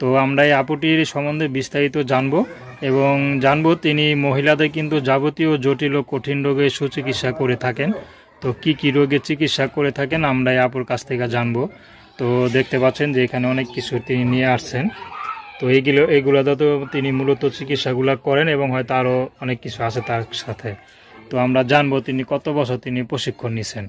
তো আমরা এই আপুটির সম্বন্ধে বিস্তারিত জানবো এবং জানবো তিনি মহিলাদের কিন্তু যাবতীয় জটিল ও কঠিন রোগের সুচিকিৎসা করে থাকেন। তো কি কি রোগের চিকিৎসা করে থাকেন আমরা এই আপুর কাছ থেকে জানবো। তো দেখতে পাচ্ছেন যে এখানে অনেক কিছু তিনি নিয়ে আসছেন। তো এইগুলোতে তো তিনি মূলত চিকিৎসাগুলো করেন এবং হয়তো আরও অনেক কিছু আছে তার সাথে। তো আমরা জানবো তিনি কত বছর তিনি প্রশিক্ষণ নিছেন।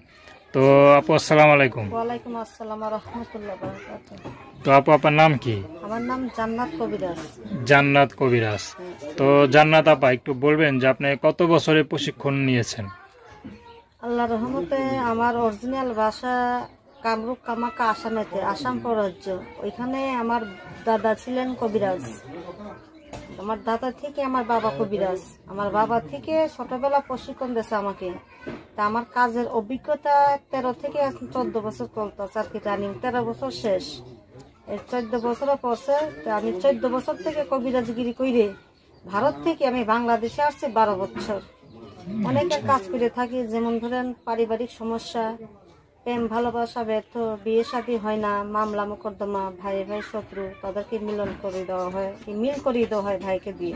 তো আপু আসসালামু আলাইকুম। ওয়ালাইকুম আসসালাম ওয়া রাহমাতুল্লাহি ওয়া বারাকাতুহু। তো আপু আপনার নাম কি? আমার নাম জান্নাত কবিরাজ। জান্নাত কবিরাজ। তো জান্নাত আপা একটু বলবেন যে আপনি কত বছরের প্রশিক্ষণ নিয়েছেন? আল্লাহর রহমতে আমার অরিজিনাল ভাষা কামরূপ কামাখ্যা আসামেতে, আসাম পরাজ্য। ওইখানে আমার দাদা ছিলেন কবিরাজ। আমার দাদা থেকে আমার বাবা কবিরাজ। আমার বাবা থেকে ছোটবেলা প্রশিক্ষণ দিয়েছে আমাকে। তা আমার কাজের অভিজ্ঞতা 13 থেকে 14 বছর চলতেছে আর কি, রানিং 13 বছর শেষ। এই 14 বছরও পড়ছে। আমি 14 বছর থেকে কবিরাজগিরি করে ভারত থেকে আমি বাংলাদেশে আসছি 12 বছর। অনেকের কাজ করে থাকি, যেমন ধরেন পারিবারিক সমস্যা, প্রেম ভালোবাসা ব্যর্থ, বিয়ে শাদী হয় না, মামলা মোকদ্দমা, ভাই ভাই শত্রু, তাদেরকে মিলন করে দেওয়া হয়, মিল করিয়ে দেওয়া হয় ভাইকে দিয়ে।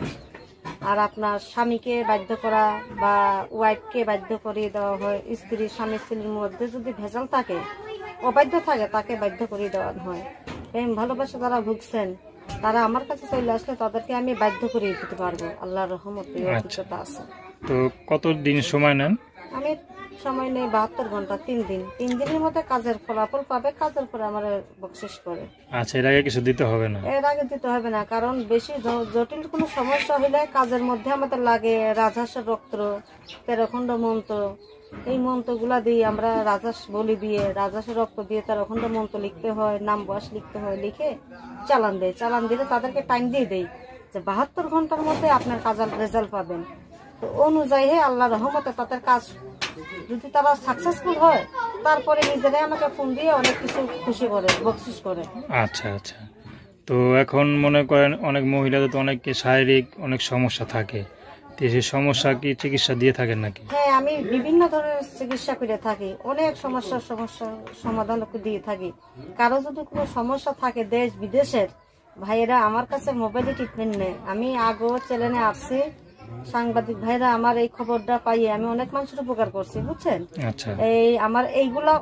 আর আপনার স্বামীকে বাধ্য করা বা ওয়াইফকে বাধ্য করিয়ে দেওয়া হয়। স্ত্রী স্বামী স্ত্রীর মধ্যে যদি ভেজাল থাকে, অবাধ্য থাকে, তাকে বাধ্য করিয়ে দেওয়া হয়। প্রেম ভালোবাসা যারা ভুগছেন তারা আমার কাছে চলে আসলে তাদেরকে আমি বাধ্য করিয়ে দিতে পারবো। আল্লাহর রহমতে অভিজ্ঞতা আছে। তো কত দিন সময় নেন? আমি সময় নেই 72 ঘন্টা, 3 দিন। 3 দিনের মধ্যে কাজের ফলাফল পাবে। কাজের পরে আমার বকশিশ করে। আচ্ছা, এর আগে কিছু দিতে হবে না? এর আগে দিতে হবে না, কারণ বেশি জটিল কোনো সমস্যা হলে কাজের মধ্যে আমাদের লাগে রাজহাঁসের রক্ত, 13 খণ্ড মন্ত্র। এই মন্ত্রগুলা দিয়ে আমরা রাজহাঁস বলি দিয়ে, রাজহাঁসের রক্ত দিয়ে 13 খণ্ড মন্ত্র লিখতে হয়, নাম বয়স লিখতে হয়, লিখে চালান দেয়। চালান দিলে তাদেরকে টাইম দিয়ে দেয় যে 72 ঘন্টার মধ্যে আপনার কাজের রেজাল্ট পাবেন। তো অনুযায়ী আল্লাহর রহমতে তাদের কাজ যদি তারা সাকসেসফুল হয়, তারপরে নিজেরাই আমাকে ফোন দিয়ে অনেক কিছু খুশি করে, বকশিশ করে। আচ্ছা আচ্ছা। তো এখন মনে করেন অনেক মহিলাদের তো অনেক শারীরিক অনেক সমস্যা থাকে, তো সেই সমস্যা কি চিকিৎসা দিয়ে থাকেন নাকি? হ্যাঁ, আমি বিভিন্ন ধরনের চিকিৎসা করে থাকি, অনেক সমস্যার সমাধান দিয়ে থাকি। কারো যদি কোনো সমস্যা থাকে দেশ বিদেশের, ভাইয়েরা আমার কাছে মোবাইলে ট্রিটমেন্ট নেয়। আমি আগেও চ্যানেলে আসছি, সাংবাদিক ভাইরা আমার এই খবরটা পাইয়ে আমি অনেক মানুষের উপকার করছি, বুঝছেন। আচ্ছা। এই আমার এইগুলা